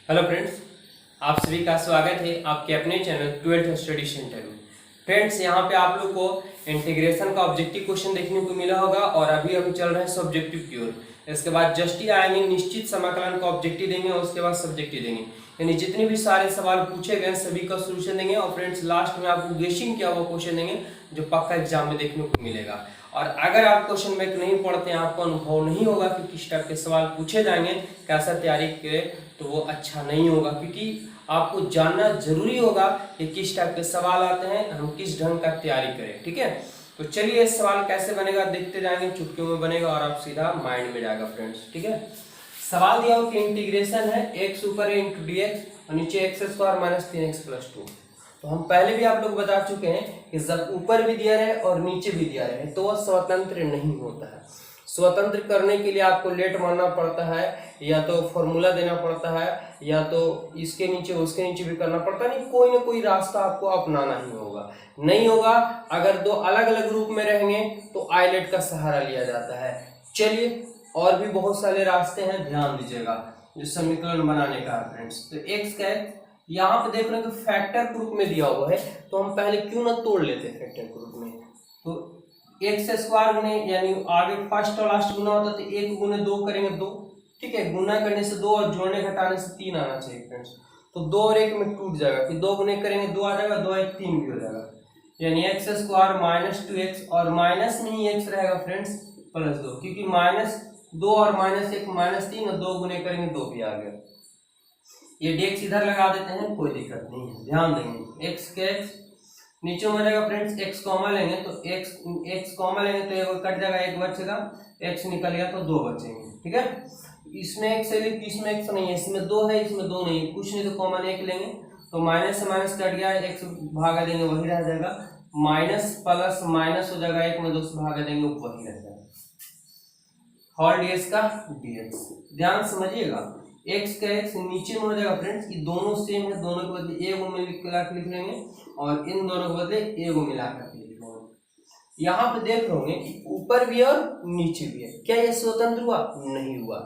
Hello friends, आप सभी का स्वागत है आपके अपने चैनल 12th स्टडी सेंटर में। फ्रेंड्स, यहाँ पे आप लोग को इंटीग्रेशन का ऑब्जेक्टिव क्वेश्चन देखने को मिला होगा और अभी हम चल रहे हैं सब्जेक्टिव की ओर। इसके बाद जस्टिस आएंगे, निश्चित समाकलन का ऑब्जेक्टिव देंगे और उसके बाद सब्जेक्टिव देंगे। यानी जितने भी सारे सवाल पूछे गए सभी का सोल्यूशन देंगे और फ्रेंड्स लास्ट में आपको गेसिंग किया हुआ क्वेश्चन देंगे जो पक्का एग्जाम में देखने को मिलेगा। और अगर आप क्वेश्चन बैंक नहीं पढ़ते हैं, आपको अनुभव नहीं होगा कि किस टाइप के सवाल पूछे जाएंगे, कैसा तैयारी करें, तो वो अच्छा नहीं होगा। क्योंकि आपको जानना जरूरी होगा कि किस टाइप के सवाल आते हैं, हम किस ढंग का तैयारी करें। ठीक है, तो चलिए इस सवाल कैसे बनेगा देखते जाएंगे। चुटकियों में बनेगा और आप सीधा माइंड में जाएगा फ्रेंड्स। ठीक है, सवाल दिया हो कि इंटीग्रेशन है x ऊपर है इंटू डी और नीचे x square minus 3x plus 2। तो हम पहले भी आप लोग बता चुके हैं कि जब ऊपर भी दिया रहे और नीचे भी दिया रहे तो वह स्वतंत्र नहीं होता है। स्वतंत्र करने के लिए आपको लेट मानना पड़ता है, या तो फॉर्मूला देना पड़ता है, या तो इसके नीचे उसके नीचे भी करना पड़ता है। नहीं, कोई ना कोई रास्ता आपको अपनाना ही होगा। नहीं होगा अगर दो अलग अलग रूप में रहेंगे तो आइलेट का सहारा लिया जाता है। चलिए, और भी बहुत सारे रास्ते हैं, ध्यान दीजिएगा जो समीकरण बनाने का है फ्रेंड्स। तो एक्स का यहाँ पे देख रहे हैं कि फैक्टर के रूप में दिया हुआ है, तो हम पहले क्यों ना तोड़ लेते हैं फैक्टर के रूप में। तो एक्स स्क्वायर गुने, यानी आगे फर्स्ट और लास्ट गुना होता है तो एक गुने दो करेंगे दो। ठीक है, गुना करने से दो और जोड़ने घटाने से तीन आना चाहिए फ्रेंड्स। तो दो और एक में टूट जाएगा, फिर दो गुने करेंगे दो आ जाएगा, दो एक तीन भी हो जाएगा। यानी एक्स स्क्वायर माइनस 2x, और माइनस में ही एक्स रहेगा फ्रेंड्स प्लस 2, क्योंकि माइनस 2 और माइनस 1 माइनस 3 और दो गुने करेंगे दो भी आ गया। ये डेक्स इधर लगा देते हैं, कोई दिक्कत नहीं है, ध्यान देंगे। एक्स के एक्स नीचे में रहेगा फ्रेंड्स, एक्स कॉमा लेंगे तो एक्स कॉमा लेंगे तो एक कट जाएगा, एक बचेगा, एक्स निकल गया तो दो बचेंगे। ठीक है, इसमें एक्स है इसमें एक्स नहीं है, इसमें दो है इसमें दो नहीं है, कुछ नहीं तो कॉमन एक लेंगे तो माइनस से माइनस कट गया, एक्स भागा देंगे वही रह जाएगा, माइनस प्लस माइनस हो जाएगा, एक में दो से भागा देंगे वही रह जाएगा, होल डीएक्स का डीएक्स। ध्यान समझिएगा, एक्स का एक्स नीचे में हो जाएगा फ्रेंड्स, ये दोनों सेम है, दोनों के बदले ए को मिला के लिख लेंगे और इन दोनों के बदले ए को मिला कर लिख लेंगे। यहाँ पे देख रहे होंगे कि ऊपर भी और नीचे भी है, क्या ये स्वतंत्र हुआ? नहीं हुआ।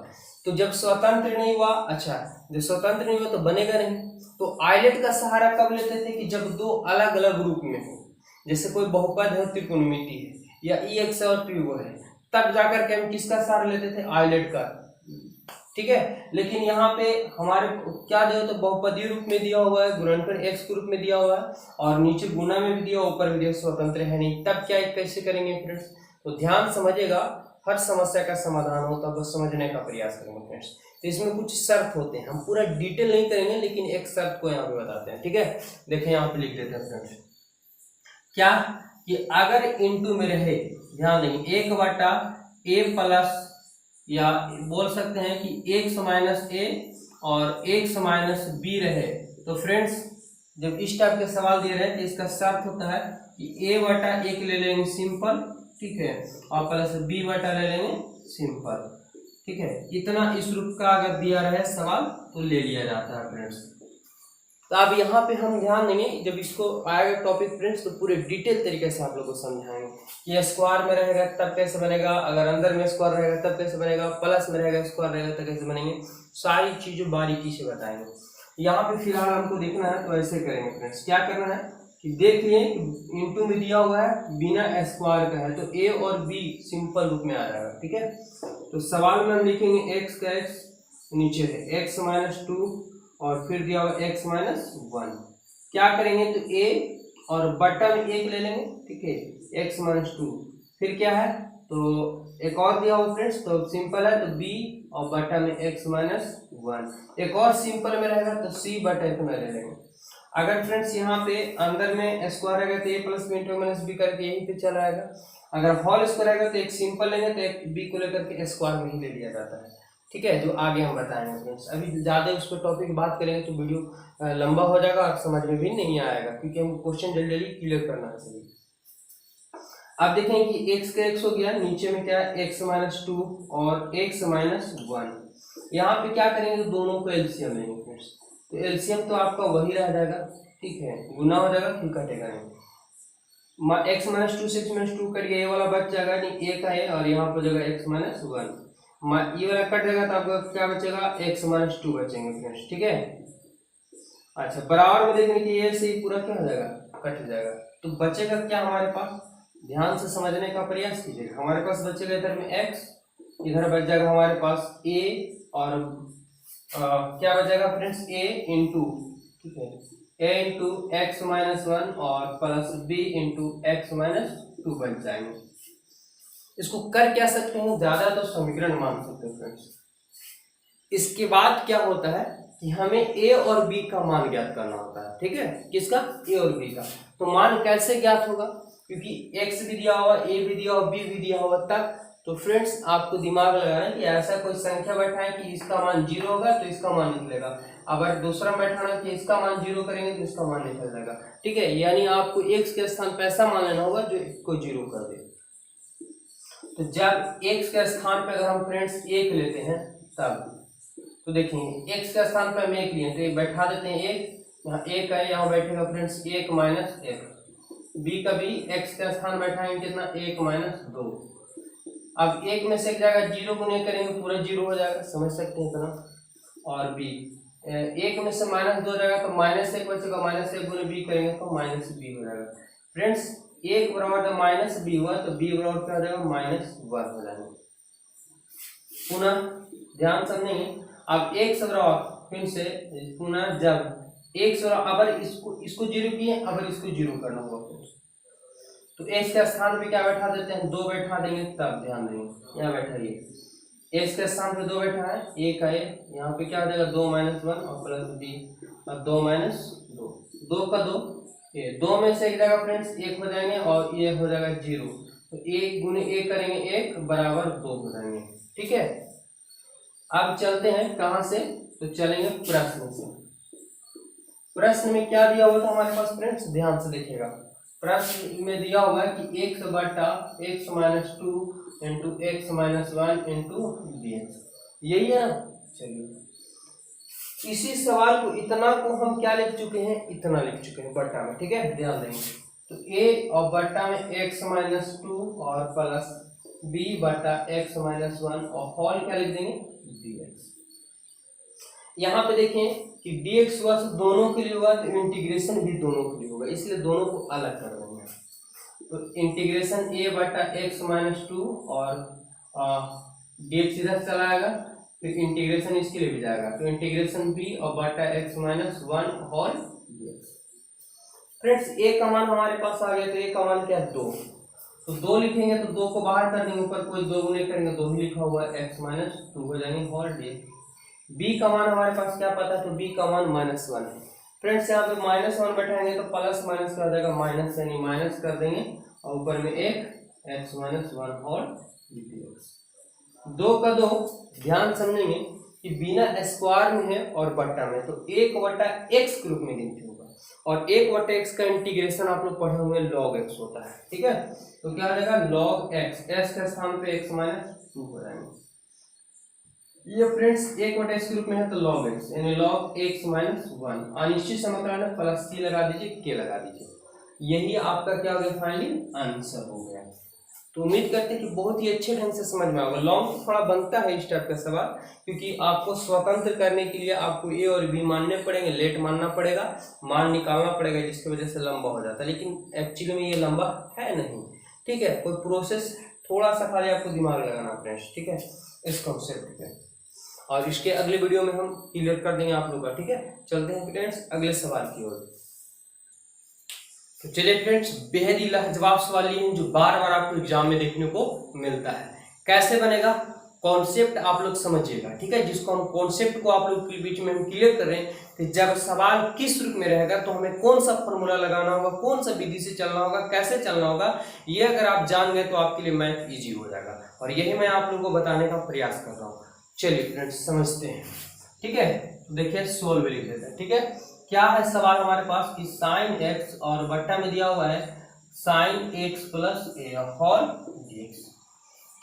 तो जब स्वतंत्र नहीं हुआ, अच्छा जब स्वतंत्र नहीं हुआ तो बनेगा नहीं। तो आइलेट का सहारा कब लेते थे कि जब दो अलग अलग रूप में हो, जैसे कोई बहुपद है, त्रिकोणमिति है, या ई एक्स और त्रिभुज है, तब जाकर के हम किसका सहारा लेते थे? आइलेट का। ठीक है, लेकिन यहाँ पे हमारे क्या दिया तो बहुपदीय रूप में दिया हुआ है, गुणनखंड एक्स के रूप में दिया हुआ है, और नीचे गुना में भी दिया, ऊपर भी दिया, स्वतंत्र है नहीं, तब क्या कैसे करेंगे फ्रेंड्स? तो ध्यान समझिएगा, हर समस्या का समाधान होता है, बस समझने का प्रयास करेंगे फ्रेंड्स। तो इसमें कुछ शर्त होते हैं, हम पूरा डिटेल नहीं करेंगे लेकिन एक शर्त को यहाँ पे बताते हैं। ठीक है, देखें यहाँ पे लिख देते हैं फ्रेंड्स, क्या कि अगर इनटू में रहे, ध्यान देंगे, एक बटा ए प्लस, या बोल सकते हैं कि एक्स माइनस ए और एक्स माइनस बी रहे, तो फ्रेंड्स जब इस टाइप के सवाल दिए रहे तो इसका शर्त होता है कि ए बटा एक ले लेंगे सिंपल, ठीक है, और प्लस बी बटा ले लेंगे सिंपल। ठीक है, इतना इस रूप का अगर दिया रहे सवाल तो ले लिया जाता है फ्रेंड्स। तो अब यहाँ पे हम ध्यान देंगे, जब इसको आएगा टॉपिक फ्रेंड्स तो पूरे डिटेल तरीके से आप लोग को समझाएंगे कि स्क्वायर में रहेगा तब कैसे बनेगा, अगर अंदर में स्क्वायर रहेगा तब कैसे बनेगा, प्लस में रहेगा स्क्वायर रहेगा तब कैसे बनेंगे, सारी चीजें बारीकी से बताएंगे। यहाँ पे फिलहाल हमको देखना है तो ऐसे करेंगे फ्रेंड्स। क्या करना है कि देख लिए इंटू में दिया हुआ है, बिना स्क्वायर का है, तो ए और बी सिंपल रूप में आ जाएगा। ठीक है, तो सवाल में हम लिखेंगे एक्स का एक्स, नीचे है एक्स माइनस 2 और फिर दिया हुआ x माइनस 1। क्या करेंगे तो a और बटा में एक ले लेंगे, ठीक है, x माइनस 2, फिर क्या है तो एक और दिया हुआ फ्रेंड्स, तो सिंपल है तो b और बटा में x माइनस 1। एक और सिंपल में रहेगा तो c बटा एक में ले लेंगे। अगर फ्रेंड्स यहाँ पे अंदर में स्क्वायर रहेगा तो a plus b into minus b करके यहीं पे चला आएगा, अगर होल स्क्वायर रहेगा तो एक सिंपल लेंगे तो एक b को लेकर के स्क्वायर में ही ले लिया जाता है। ठीक है, जो आगे हम बताएंगे फ्रेंड्स। अभी ज़्यादा उस पर टॉपिक बात करेंगे तो वीडियो लंबा हो जाएगा और समझ में भी नहीं आएगा, क्योंकि हम क्वेश्चन जल्दी जल्दी क्लियर करना चाहिए। अब देखें कि x का x हो गया, नीचे में क्या है x माइनस 2 और x माइनस 1। यहाँ पे क्या करेंगे तो दोनों को एलसीएम लेंगे फ्रेंड्स, तो एलसीएम तो आपका वही रह जाएगा, ठीक है, गुना हो जाएगा फिर कटेगा नहीं, x माइनस 2 से x माइनस 2 कट गया, ये वाला बच जाएगा नहीं, एक है और यहाँ पर जगह x माइनस 1 ये वाला कट जाएगा तो आपका क्या बचेगा, x माइनस 2 बचेंगे फ्रेंड्स, ठीक है। अच्छा बराबर में देखने की ये से ही पूरा क्या हो जाएगा, कट जाएगा। तो बचेगा क्या हमारे पास, ध्यान से समझने का प्रयास कीजिएगा। हमारे पास बचेगा इधर में x, इधर बच जाएगा हमारे पास a, और क्या बचेगा फ्रेंड्स, a इंटू, ठीक है, a इंटू एक्स माइनस 1 और plus b into x minus 2 बच जाएंगे। इसको कर क्या सकते हैं, ज्यादा तो समीकरण मान सकते हैं फ्रेंड्स। इसके बाद क्या होता है कि हमें a और b का मान ज्ञात करना होता है, ठीक है। किसका, a और b का। तो मान कैसे ज्ञात होगा, क्योंकि x भी दिया हुआ, a भी दिया हुआ, b भी दिया हुआ तब। तो फ्रेंड्स आपको दिमाग लगाना है कि ऐसा कोई संख्या बैठाएं कि इसका मान 0 होगा तो इसका मान निकलेगा। अगर दूसरा बैठाना कि इसका मान 0 करेंगे तो इसका मान निकल जाएगा, ठीक है। यानी आपको x के स्थान पर ऐसा मान लेना होगा जो इसको 0 कर दे। तो जब x के स्थान पर अगर हम फ्रेंड्स 1 लेते हैं तब, तो देखेंगे x के स्थान पर हम 1 लिए तो ये बैठा देते हैं 1, यहाँ 1 है, यहाँ बैठेगा फ्रेंड्स 1 माइनस 1। b का भी x का स्थान बैठाएंगे कितना, 1 माइनस 2। अब 1 में से एक जाएगा, 0 गुने करेंगे पूरा 0 हो जाएगा, समझ सकते हैं इतना। और b 1 में से माइनस 2 जाएगा तो माइनस 1 बचेगा, माइनस 1 गुने b करेंगे तो माइनस b हो जाएगा। फ्रेंड्स 1 बराबर जब माइनस b हुआ तो b बराबर क्या हो जाएगा, माइनस 1 हो जाएगा। पुनः ध्यान समझेंगे, अब 1 से बराबर फिर से पुनः जब 1 से बराबर, अब इसको 0 किए, अब इसको 0 करना होगा तो x के स्थान पे क्या बैठा देते हैं, 2 बैठा देंगे। तब ध्यान देंगे यहाँ बैठाइए, x के स्थान पे 2 बैठा है, 1 है, यहाँ पे क्या हो जाएगा 2 माइनस 1 और प्लस b, और 2 माइनस 2, 2 का 2, ये 2 में से एक जगह फ्रेंड्स 1 हो जाएंगे और ये हो जाएगा 0। तो 1 गुने 1 करेंगे 1 बराबर 2 हो जाएंगे, ठीक है। अब चलते हैं कहाँ से, तो चलेंगे प्रश्न से। प्रश्न में क्या दिया हुआ था हमारे पास फ्रेंड्स, ध्यान से देखिएगा। प्रश्न में दिया हुआ है कि x बटा x minus 2 into x minus 1 into dx, यही है ना। चलिए इसी सवाल को, इतना को हम क्या लिख चुके हैं, इतना लिख चुके हैं बट्टा में, ठीक है, ध्यान देंगे। तो a और बट्टा में x माइनस 2 और प्लस b बटा एक्स माइनस 1 और होल क्या लिख देंगे, dx। यहाँ पे देखें कि dx हुआ तो दोनों के लिए हुआ, तो इंटीग्रेशन भी दोनों के लिए होगा, इसलिए दोनों को अलग कर देंगे। तो इंटीग्रेशन a बटा एक्स माइनस 2 और dx इधर चला आएगा, फिर इंटीग्रेशन इसके लिए भी जाएगा, तो इंटीग्रेशन b और बटा x minus 1 whole dx। Friends a का मान हमारे पास आ गया, तो a का मान क्या है, 2। तो 2 लिखेंगे तो 2 को बाहर कर देंगे, ऊपर कोई 2 गुने करेंगे 2 ही लिखा हुआ है, एक्स माइनस 2 हो जाएंगे होल dx। b का मान हमारे पास क्या पता है, तो b का मान माइनस 1 है। फ्रेंड्स यहाँ पे माइनस 1 बैठाएंगे तो प्लस माइनस कर देगा, माइनस यानी माइनस कर देंगे और ऊपर में 1 एक्स माइनस 1 होल dx। 2 का 2 ध्यान समझेंगे कि बिना स्क्वायर में है और बट्टा में, तो 1 बटा एक्स के रूप में गिनती होगा, और 1 बटा एक्स का इंटीग्रेशन आप लोग पढ़े हुए लॉग एक्स होता है, ठीक है। तो क्या हो जाएगा लॉग एक्स, एक्स के स्थान पे एक्स माइनस 2 हो जाएंगे। ये फ्रेंड्स 1 बटा एक्स के रूप में है तो लॉग एक्स, यानी लॉग एक्स माइनस 1, अनिश्चित समीकरण में प्लस c लगा दीजिए, k लगा दीजिए, यही आपका क्या हो गया, फाइनली आंसर हो गया। तो उम्मीद करते हैं कि बहुत ही अच्छे ढंग से समझ में आएगा। लॉन्ग थोड़ा बनता है इस टाइप का सवाल, क्योंकि आपको स्वतंत्र करने के लिए आपको ए और बी मानने पड़ेंगे, लेट मानना पड़ेगा, मान निकालना पड़ेगा, जिसकी वजह से लंबा हो जाता है, लेकिन एक्चुअली में ये लंबा है नहीं, ठीक है। कोई प्रोसेस थोड़ा सा खाली आपको दिमाग लगाना फ्रेंड्स, ठीक है, इस कॉन्सेप्ट पे, और इसके अगले वीडियो में हम क्लियर कर देंगे आप लोग का, ठीक है। चलते हैं फ्रेंड्स अगले सवाल की ओर। तो चलिए फ्रेंड्स, बेहद ही लाजवाब सवाल लिए हैं जो बार बार आपको एग्जाम में देखने को मिलता है। कैसे बनेगा, कॉन्सेप्ट आप लोग समझिएगा, ठीक है। जिसको हम कॉन्सेप्ट को आप लोग के बीच में हम क्लियर कर रहे हैं कि जब सवाल किस रूप में रहेगा तो हमें कौन सा फॉर्मूला लगाना होगा, कौन सा विधि से चलना होगा, कैसे चलना होगा, ये अगर आप जान गए तो आपके लिए मैथ ईजी हो जाएगा, और यही मैं आप लोगों को बताने का प्रयास कर रहा हूँ। चलिए फ्रेंड्स समझते हैं, ठीक है। तो देखिए सोल्व लिख देते हैं, ठीक है। क्या है सवाल हमारे पास कि साइन एक्स और बट्टा में दिया हुआ है साइन एक्स प्लस ए होल डीएक्स,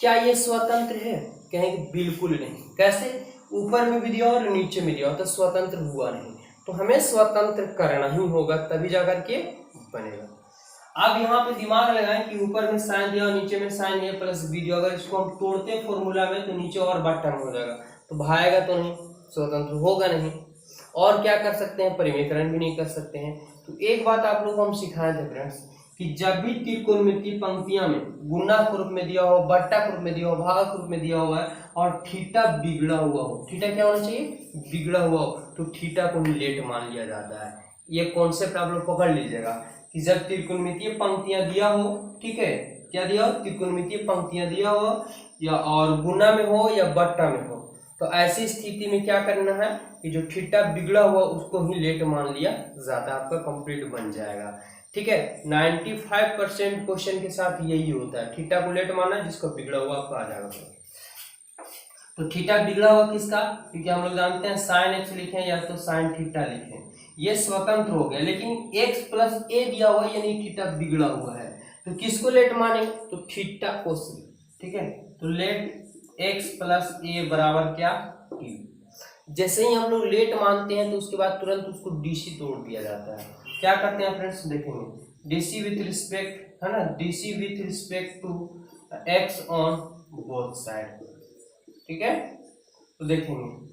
क्या ये स्वतंत्र है, कहेंगे बिल्कुल नहीं। कैसे, ऊपर में भी दिया और नीचे में दिया तो स्वतंत्र हुआ नहीं, तो हमें स्वतंत्र करना ही होगा, तभी जाकर के बनेगा। अब यहाँ पे दिमाग लगाएं कि ऊपर में साइन दिया और नीचे में साइन ए प्लस बी दिया, अगर इसको हम तोड़ते हैं फॉर्मूला में तो नीचे और बड़ा टर्म हो जाएगा, तो भाएगा तो नहीं, स्वतंत्र होगा नहीं। और क्या कर सकते हैं, परिमेयकरण भी नहीं कर सकते हैं। तो एक बात आप लोग को हम सिखाए थे फ्रेंड्स कि जब भी त्रिकोणमितीय पंक्तियां में गुणा के रूप में दिया हो, बट्टा के रूप में दिया हो, भाग के रूप में दिया हुआ है और थीटा बिगड़ा हुआ हो, थीटा क्या होना चाहिए, बिगड़ा हुआ हो, तो थीटा को ही लेट मान लिया जाता है। ये कॉन्सेप्ट आप लोग पकड़ लीजिएगा कि जब त्रिकोणमितीय पंक्तियां दिया हो, ठीक है, क्या दिया हो, त्रिकोणमितीय पंक्तियां दिया हो या और गुना में हो या बट्टा में हो, तो ऐसी स्थिति में क्या करना है कि जो थीटा बिगड़ा हुआ उसको ही लेट मान लिया जाता है, आपका कंप्लीट बन जाएगा। ठीक है, 95% क्वेश्चन के साथ यही होता है, थीटा को लेट मानना जिसको बिगड़ा हुआ आपको आ जाएगा। तो थीटा बिगड़ा हुआ किसका, क्योंकि हम लोग जानते हैं साइन एक्स लिखें या तो साइन थीटा लिखें, ये स्वतंत्र हो गया, लेकिन एक्स प्लस ए दिया हुआ यानी थीटा बिगड़ा हुआ है, तो किसको लेट मानेंगे, तो थीटा को सी। ठीक है, तो लेट एक्स प्लस ए बराबर क्या, टी। जैसे ही हम लोग लेट मानते हैं तो उसके बाद तुरंत उसको डीसी तोड़ दिया जाता है। क्या करते हैं फ्रेंड्स, देखेंगे डीसी विथ रिस्पेक्ट, है ना, DC with respect to x on both side. ठीक है, तो देखेंगे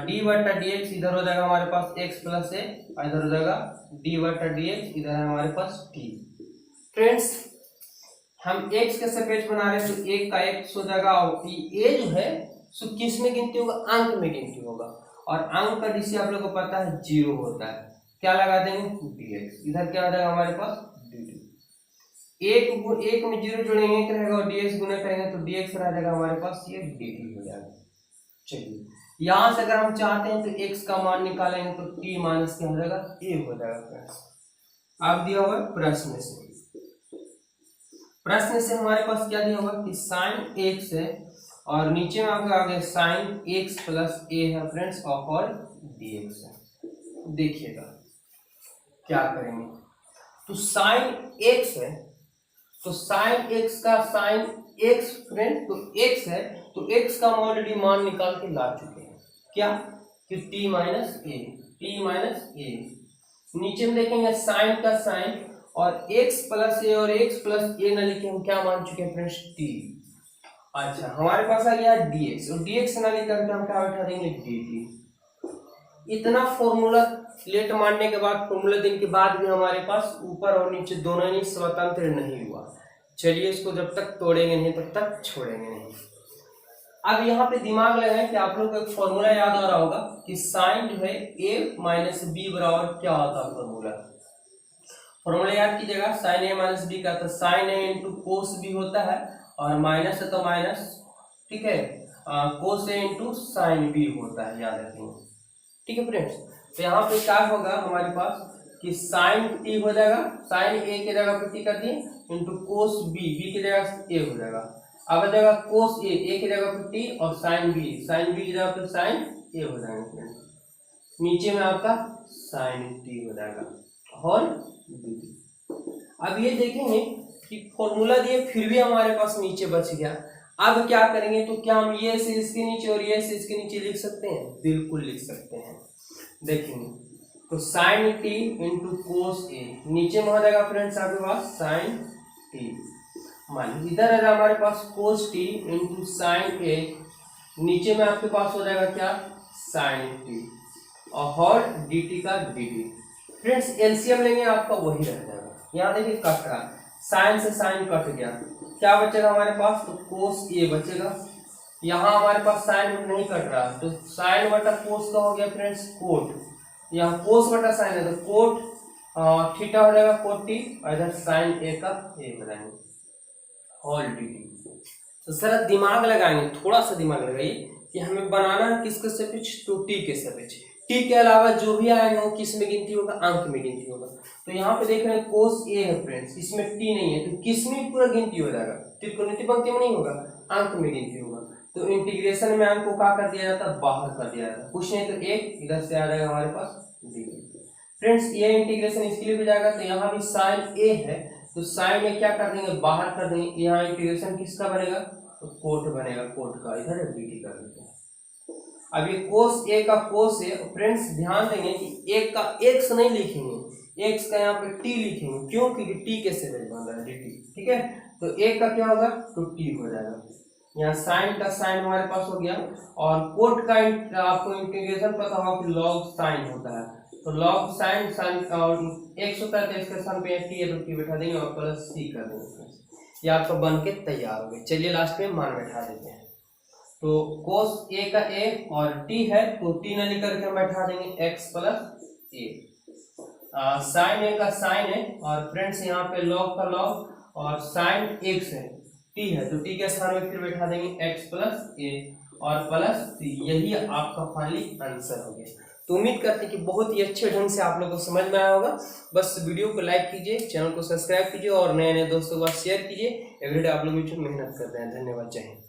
डी बटा डी एक्स इधर हो जाएगा हमारे पास x प्लस ए, इधर हो जाएगा डी बटा डी एक्स, इधर है हमारे पास t। फ्रेंड्स हम x के सापेक्ष बना रहे हैं तो एक का x हो जाएगा, और ये जो है सो किस में गिनती होगा, अंक में गिनती होगा, और अंक का डीसी आप लोग को पता है 0 होता है, क्या लगा देंगे dx, इधर क्या हो जाएगा हमारे पास dt। एक में 0 जोड़ेंगे एक रहेगा और dx गुना करेंगे तो dx रह जाएगा हमारे पास, ये dt हो जाएगा। चलिए यहां से अगर हम चाहते हैं तो x का मान निकालेंगे तो t माइनस क्या हो जाएगा, a हो जाएगा फ्रेंड्स। अब दिया हुआ है प्रश्न से हमारे पास क्या दिया हुआ कि साइन x है और नीचे में आपका आगे साइन x प्लस a है फ्रेंड्स, और dx है। देखिएगा क्या करेंगे, तो साइन x है तो साइन x का साइन x फ्रेंड, तो x है तो x का हम ऑलरेडी मान निकाल के ला चुके हैं, क्या कि t माइनस ए। नीचे में देखेंगे साइन का साइन और x प्लस ए, और x प्लस ए ना लिखे हम क्या मान चुके हैं फ्रेंड्स, t। अच्छा हमारे पास आ गया dx, और dx ना लिख करके हम क्या बैठा देंगे dt। इतना फॉर्मूला लेट मानने के बाद, फॉर्मूला देने के बाद भी हमारे पास ऊपर और नीचे दोनों ही स्वतंत्र नहीं हुआ। चलिए इसको जब तक तोड़ेंगे नहीं तब तक छोड़ेंगे नहीं। अब यहाँ पे दिमाग लगाएं कि आप लोग को एक फॉर्मूला याद आ रहा होगा कि साइन जो है a माइनस बी बराबर क्या होता है, फॉर्मूला याद कीजिएगा, साइन a माइनस बी का तो sine a into cos B होता है, और माइनस है तो माइनस, ठीक है, cos a into sine B होता है, याद रखेंगे। ठीक है फ्रेंड्स, तो यहाँ पे क्या होगा हमारे पास कि साइन टी हो जाएगा, साइन ए की जगह पर टी कर दिए इंटू कोस बी, बी की जगह ए हो जाएगा, अब आ जाएगा कोस ए की जगह पर टी, और साइन बी की जगह पर साइन ए हो जाएगा फ्रेंड्स, नीचे में आपका साइन टी हो जाएगा और डी। अब ये देखेंगे कि फॉर्मूला दिए फिर भी हमारे पास नीचे बच गया। अब क्या करेंगे, तो क्या हम ये से इसके नीचे और ये से इसके नीचे लिख सकते हैं, बिल्कुल लिख सकते हैं। देखेंगे तो साइन टी इंटू कोस ए, नीचे में हो जाएगा फ्रेंड्स आपके पास साइन टी, मान इधर है हमारे पास कोस टी इंटू साइन ए, नीचे में आपके पास हो जाएगा क्या, साइन टी, और डी टी का डी टी। फ्रेंड्स एलसीएम लेंगे आपका वही रह जाएगा, यहाँ देखिए कट रहा, साइन से साइन कट गया, क्या बचेगा हमारे पास, तो कोस ए बचेगा। यहाँ हमारे पास साइन नहीं कट रहा तो साइन बटा कोस का हो गया फ्रेंड्स कोट, यहाँ कोस बटा साइन है तो कोट थीटा हो जाएगा कोट टी, और इधर साइन ए का ए बनाएंगे होल डी टी। तो सर दिमाग लगाएंगे, थोड़ा सा दिमाग लगाइए कि हमें बनाना है किसके सापेक्ष, तो टी के सापेक्ष। टी के अलावा जो भी आएगा वो किस में गिनती होगा, अंक में गिनती होगा। तो यहाँ पे देख रहे हैं कोस ए है फ्रेंड्स, इसमें टी नहीं है तो किस में पूरा गिनती हो जाएगा, त्रिकोणमितीय पंक्ति में नहीं होगा, अंक में गिनती होगा। तो इंटीग्रेशन में अंक को क्या कर दिया जाता है, बाहर कर दिया जाता है, कुछ नहीं तो एक इधर से आ जाएगा हमारे पास डी। फ्रेंड्स ये इंटीग्रेशन इसके लिए भी जाएगा, तो यहाँ भी साइन ए है तो साइन ए क्या कर देंगे, बाहर कर देंगे, यहाँ इंटीग्रेशन किसका बनेगा, तो कोट बनेगा, कोट का, इधर डी कर देते हैं। अब ये कोस ए का कोस है फ्रेंड्स, ध्यान देंगे कि एक का एक्स नहीं लिखेंगे, एक्स का यहाँ पे टी लिखेंगे, क्यों? क्योंकि टी के से वैल्यू बन रहा है dt, ठीक है। तो एक का क्या होगा, तो टी हो जाएगा। यहाँ साइन का साइन हमारे पास हो गया, और कोट का आपको इंटीग्रेशन पता होगा कि लॉग साइन होता है, तो लॉग साइन साइन एक्स होता है, तो इसके स्थान पे टी है तो टी बैठा देंगे और प्लस सी कर देंगे। ये आपका बन के तैयार हो गया। चलिए लास्ट में मान बैठा देते हैं। तो कोस ए का ए और टी है, तो टी न लेकर के हम बैठा देंगे एक्स प्लस ए। साइन ए का साइन है, और फ्रेंड्स यहाँ पे लॉग का लॉग, और साइन एक्स है, टी है, तो टी के स्थान में फिर बैठा देंगे एक्स प्लस ए और प्लस सी। यही आपका फाइनली आंसर हो गया। तो उम्मीद करते हैं कि बहुत ही अच्छे ढंग से आप लोगों को समझ में आया होगा। बस वीडियो को लाइक कीजिए, चैनल को सब्सक्राइब कीजिए और नए नए दोस्तों के साथ शेयर कीजिए। एवरीडे आप लोग यूट्यूब मेहनत करते हैं। धन्यवाद, जय हिंद।